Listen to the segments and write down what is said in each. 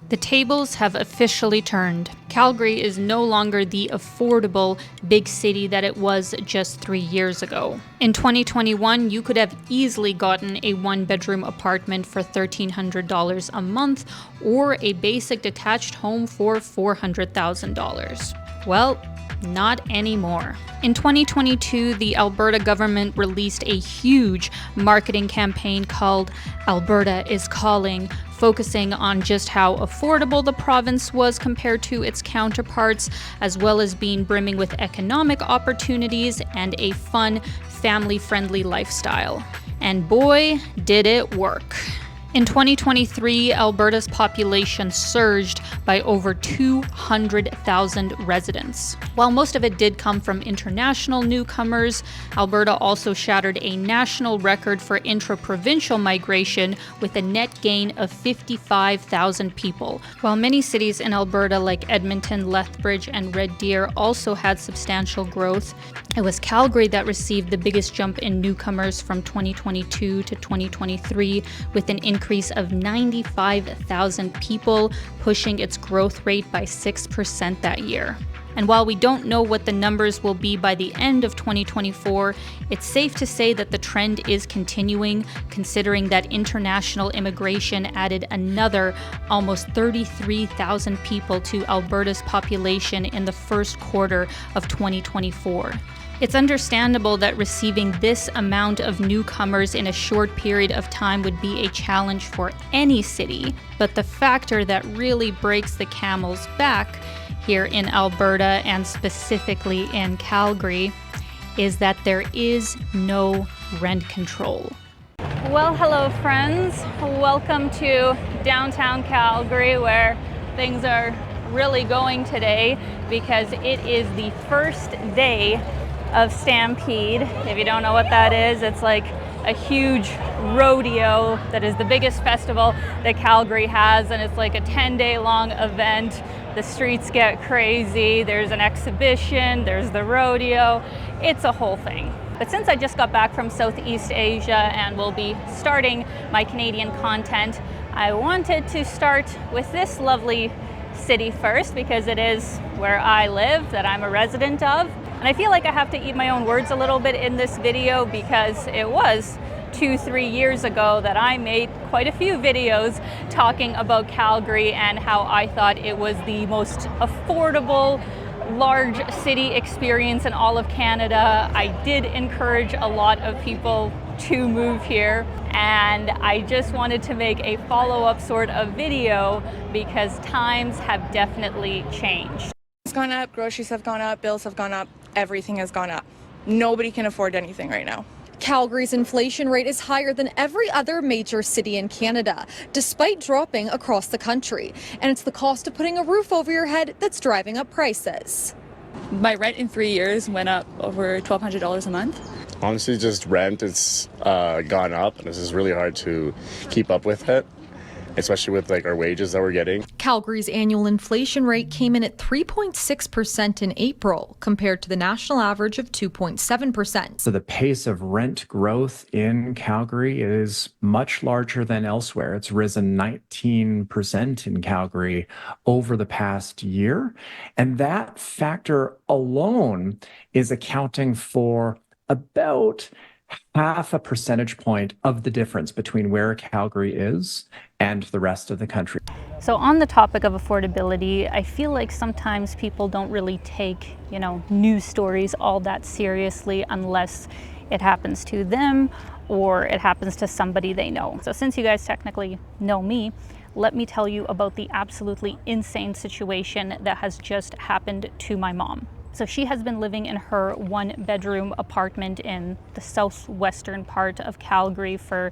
The tables have officially turned. Calgary is no longer the affordable big city that it was just 3 years ago. In 2021, you could have easily gotten a one-bedroom apartment for $1,300 a month or a basic detached home for $400,000. Well, not anymore. In 2022, the Alberta government released a huge marketing campaign called Alberta is Calling, focusing on just how affordable the province was compared to its counterparts, as well as being brimming with economic opportunities and a fun, family-friendly lifestyle. And boy, did it work. In 2023, Alberta's population surged by over 200,000 residents. While most of it did come from international newcomers, Alberta also shattered a national record for intraprovincial migration with a net gain of 55,000 people. While many cities in Alberta like Edmonton, Lethbridge, and Red Deer also had substantial growth, it was Calgary that received the biggest jump in newcomers from 2022 to 2023, with an increase of 95,000 people, pushing its growth rate by 6% that year. And while we don't know what the numbers will be by the end of 2024, it's safe to say that the trend is continuing, considering that international immigration added another almost 33,000 people to Alberta's population in the first quarter of 2024. It's understandable that receiving this amount of newcomers in a short period of time would be a challenge for any city, but the factor that really breaks the camel's back here in Alberta, and specifically in Calgary, is that there is no rent control. Well, hello friends. Welcome to downtown Calgary, where things are really going today because it is the first day of Stampede. If you don't know what that is, it's like a huge rodeo that is the biggest festival that Calgary has, and it's like a 10-day long event. The streets get crazy, there's an exhibition, there's the rodeo, it's a whole thing. But since I just got back from Southeast Asia and will be starting my Canadian content, I wanted to start with this lovely city first because it is where I live, that I'm a resident of. And I feel like I have to eat my own words a little bit in this video because it was 2-3 years ago that I made quite a few videos talking about Calgary and how I thought it was the most affordable large city experience in all of Canada. I did encourage a lot of people to move here, and I just wanted to make a follow-up sort of video because times have definitely changed. It's gone up, groceries have gone up, bills have gone up, everything has gone up. Nobody can afford anything right now. Calgary's inflation rate is higher than every other major city in Canada, despite dropping across the country. And it's the cost of putting a roof over your head that's driving up prices. My rent in 3 years went up over $1,200 a month. Honestly, just rent, it's gone up, and this is really hard to keep up with it, especially with like our wages that we're getting. Calgary's annual inflation rate came in at 3.6% in April, compared to the national average of 2.7%. So the pace of rent growth in Calgary is much larger than elsewhere. It's risen 19% in Calgary over the past year. And that factor alone is accounting for about half a percentage point of the difference between where Calgary is and the rest of the country. So on the topic of affordability, I feel like sometimes people don't really take, news stories all that seriously unless it happens to them or it happens to somebody they know. So since you guys technically know me, let me tell you about the absolutely insane situation that has just happened to my mom. So she has been living in her one-bedroom apartment in the southwestern part of Calgary for,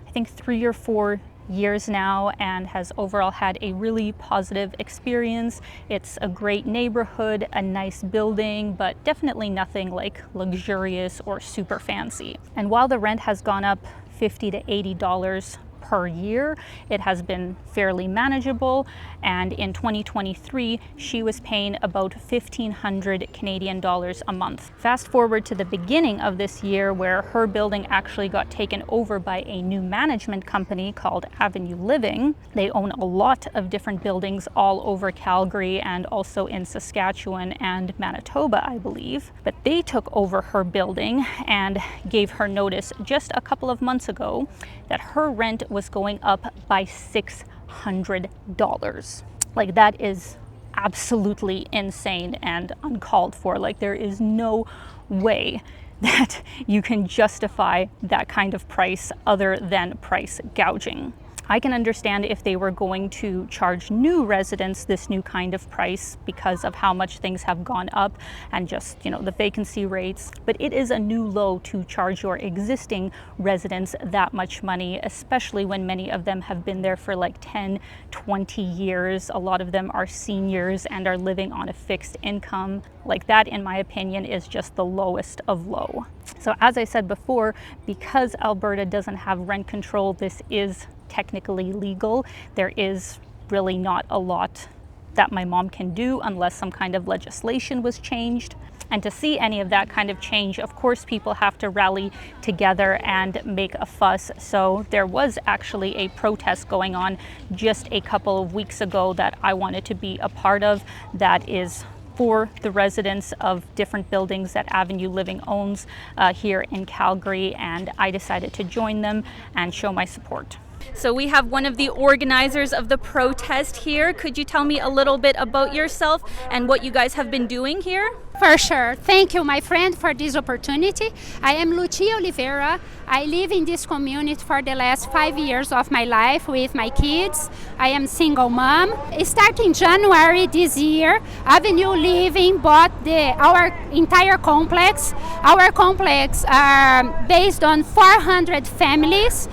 I think, 3 or 4 years now, and has overall had a really positive experience. It's a great neighborhood, a nice building, but definitely nothing like luxurious or super fancy. And while the rent has gone up $50 to $80 per year. It has been fairly manageable, and in 2023 she was paying about 1,500 Canadian dollars a month. Fast forward to the beginning of this year, where her building actually got taken over by a new management company called Avenue Living. They own a lot of different buildings all over Calgary and also in Saskatchewan and Manitoba, I believe. But they took over her building and gave her notice just a couple of months ago that her rent was going up by $600. Like, that is absolutely insane and uncalled for. Like, there is no way that you can justify that kind of price other than price gouging. I can understand if they were going to charge new residents this new kind of price because of how much things have gone up and just, the vacancy rates. But it is a new low to charge your existing residents that much money, especially when many of them have been there for like 10, 20 years. A lot of them are seniors and are living on a fixed income. Like, that, in my opinion, is just the lowest of low. So as I said before, because Alberta doesn't have rent control, this is technically legal. There is really not a lot that my mom can do unless some kind of legislation was changed. And to see any of that kind of change, of course, people have to rally together and make a fuss. So there was actually a protest going on just a couple of weeks ago that I wanted to be a part of, that is for the residents of different buildings that Avenue Living owns here in Calgary, and I decided to join them and show my support. So we have one of the organizers of the protest here. Could you tell me a little bit about yourself and what you guys have been doing here? For sure. Thank you, my friend, for this opportunity. I am Lucia Oliveira. I live in this community for the last 5 years of my life with my kids. I am single mom. Starting January this year, Avenue Living bought our entire complex. Our complex are based on 400 families,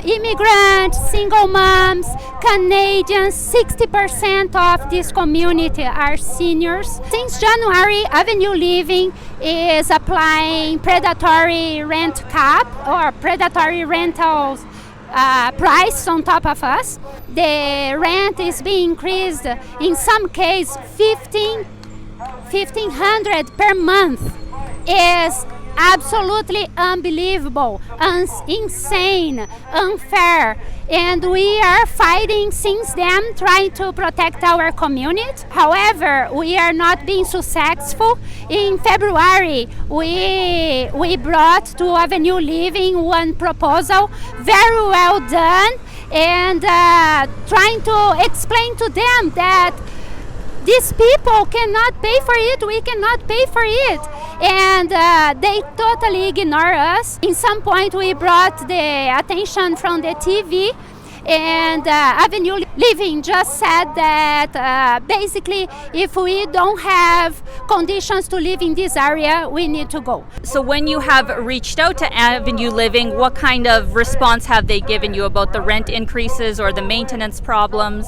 immigrants, single moms, Canadians. 60% of this community are seniors. Since January, Avenue Living is applying predatory rent cap or predatory rentals price on top of us. The rent is being increased, in some cases, $1,500 per month. Is absolutely unbelievable, insane, unfair, and we are fighting since then, trying to protect our community. However, we are not being successful. In February, we brought to Avenue Living one proposal, very well done, and trying to explain to them that these people cannot pay for it, we cannot pay for it. And they totally ignore us. In some point we brought the attention from the TV, and Avenue Living just said that basically if we don't have conditions to live in this area, we need to go. So when you have reached out to Avenue Living, what kind of response have they given you about the rent increases or the maintenance problems?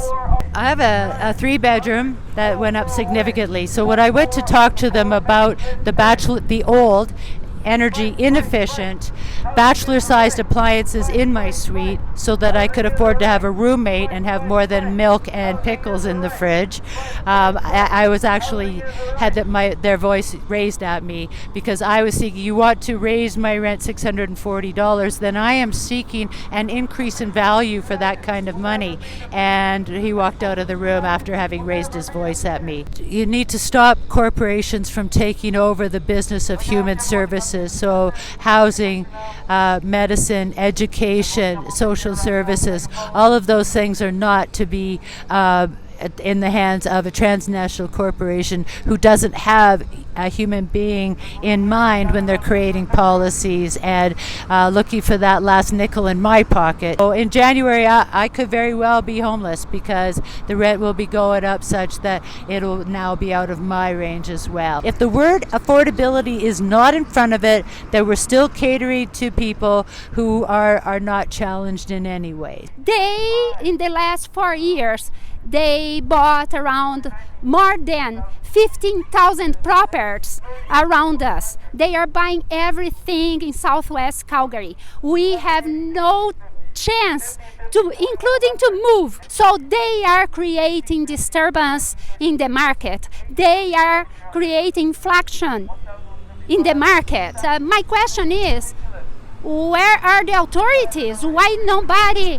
I have a 3-bedroom that went up significantly. So when I went to talk to them about the old energy inefficient bachelor-sized appliances in my suite so that I could afford to have a roommate and have more than milk and pickles in the fridge, I was actually had their voice raised at me, because I was seeking, you want to raise my rent $640, then I am seeking an increase in value for that kind of money. And he walked out of the room after having raised his voice at me. You need to stop corporations from taking over the business of human services. So housing, medicine, education, social services, all of those things are not to be in the hands of a transnational corporation who doesn't have a human being in mind when they're creating policies and looking for that last nickel in my pocket. So in January, I could very well be homeless because the rent will be going up such that it'll now be out of my range as well. If the word affordability is not in front of it, then we're still catering to people who are not challenged in any way. They, in the last 4 years, they bought around more than 15,000 properties around us. They are buying everything in Southwest Calgary. We have no chance to, including to move. So they are creating disturbance in the market. They are creating inflation in the market. My question is, where are the authorities? Why nobody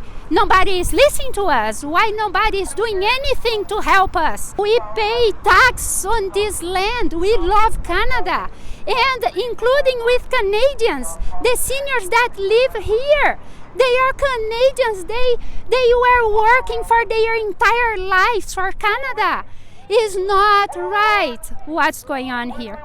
is listening to us? Why nobody is doing anything to help us? We pay tax on this land. We love Canada, and including with Canadians, the seniors that live here. They are Canadians. They were working for their entire lives for Canada. It's not right what's going on here.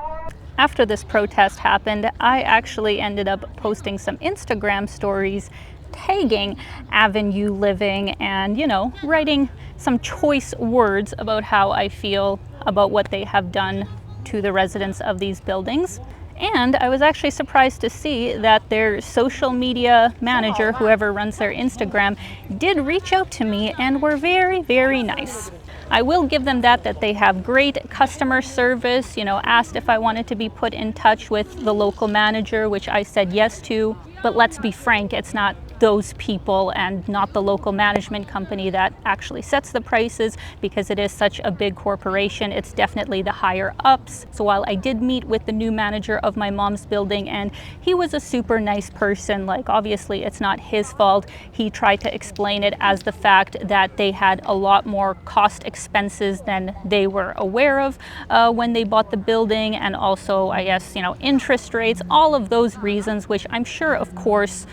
After this protest happened, I actually ended up posting some Instagram stories tagging Avenue Living and, writing some choice words about how I feel about what they have done to the residents of these buildings. And I was actually surprised to see that their social media manager, whoever runs their Instagram, did reach out to me and were very, very nice. I will give them that they have great customer service, asked if I wanted to be put in touch with the local manager, which I said yes to. But let's be frank, it's not those people and not the local management company that actually sets the prices, because it is such a big corporation. It's definitely the higher ups. So while I did meet with the new manager of my mom's building and he was a super nice person, like obviously it's not his fault, he tried to explain it as the fact that they had a lot more cost expenses than they were aware of when they bought the building, and also I guess interest rates, all of those reasons, which I'm sure of course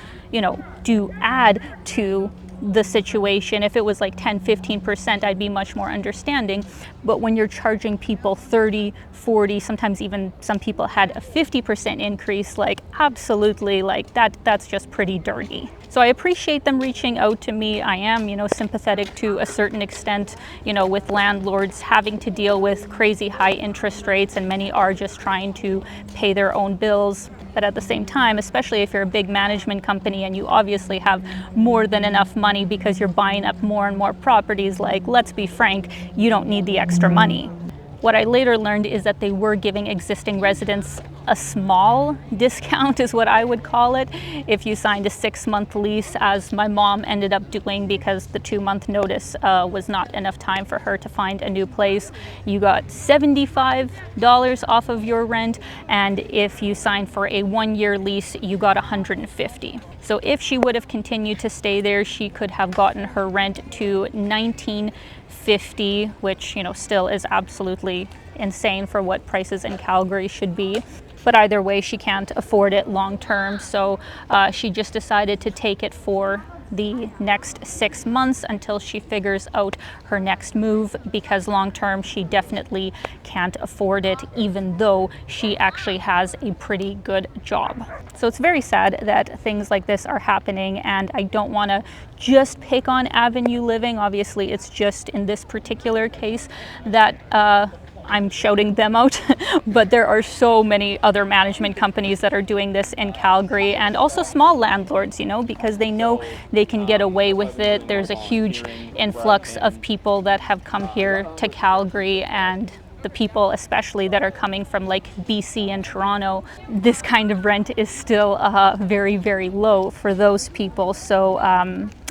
do add to the situation. If it was like 10-15%, I'd be much more understanding. But when you're charging people 30, 40, sometimes even some people had a 50% increase, like absolutely, like that's just pretty dirty. So I appreciate them reaching out to me. I am, sympathetic to a certain extent, with landlords having to deal with crazy high interest rates, and many are just trying to pay their own bills. But at the same time, especially if you're a big management company and you obviously have more than enough money because you're buying up more and more properties, like, let's be frank, you don't need the extra money. What I later learned is that they were giving existing residents a small discount, is what I would call it, if you signed a 6-month lease, as my mom ended up doing, because the 2-month notice was not enough time for her to find a new place. You got $75 off of your rent, and if you signed for a 1-year lease, you got $150. So if she would have continued to stay there, she could have gotten her rent to $19.50, which still is absolutely insane for what prices in Calgary should be. But either way, she can't afford it long term, so she just decided to take it for the next 6 months until she figures out her next move, because long term she definitely can't afford it, even though she actually has a pretty good job. So it's very sad that things like this are happening, and I don't want to just pick on Avenue Living. Obviously it's just in this particular case that I'm shouting them out, but there are so many other management companies that are doing this in Calgary, and also small landlords, because they know they can get away with it. There's a huge influx of people that have come here to Calgary, and the people especially that are coming from like BC and Toronto, this kind of rent is still very, very low for those people. So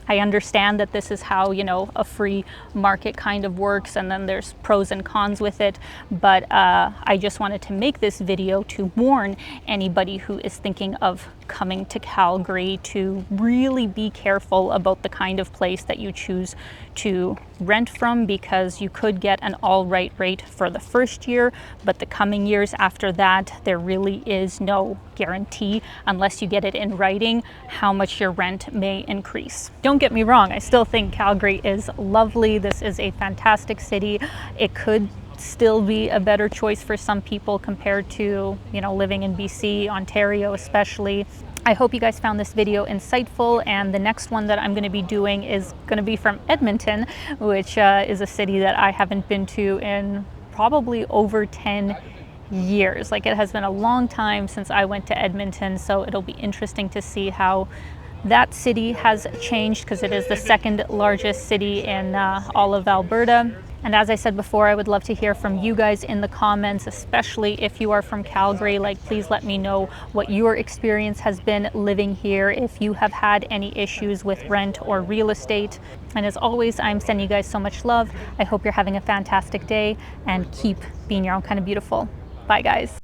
I understand that this is how, a free market kind of works, and then there's pros and cons with it. But I just wanted to make this video to warn anybody who is thinking of coming to Calgary to really be careful about the kind of place that you choose to rent from, because you could get an all right rate for the first year, but the coming years after that, there really is no guarantee, unless you get it in writing, how much your rent may increase. Don't get me wrong, I still think Calgary is lovely. This is a fantastic city. It could still be a better choice for some people compared to, living in BC, Ontario especially. I hope you guys found this video insightful, and the next one that I'm going to be doing is going to be from Edmonton, which is a city that I haven't been to in probably over 10 years. Like, it has been a long time since I went to Edmonton, so it'll be interesting to see how that city has changed, because it is the second largest city in all of Alberta. And as I said before, I would love to hear from you guys in the comments, especially if you are from Calgary. Like, please let me know what your experience has been living here, if you have had any issues with rent or real estate. And as always, I'm sending you guys so much love. I hope you're having a fantastic day and keep being your own kind of beautiful. Bye, guys.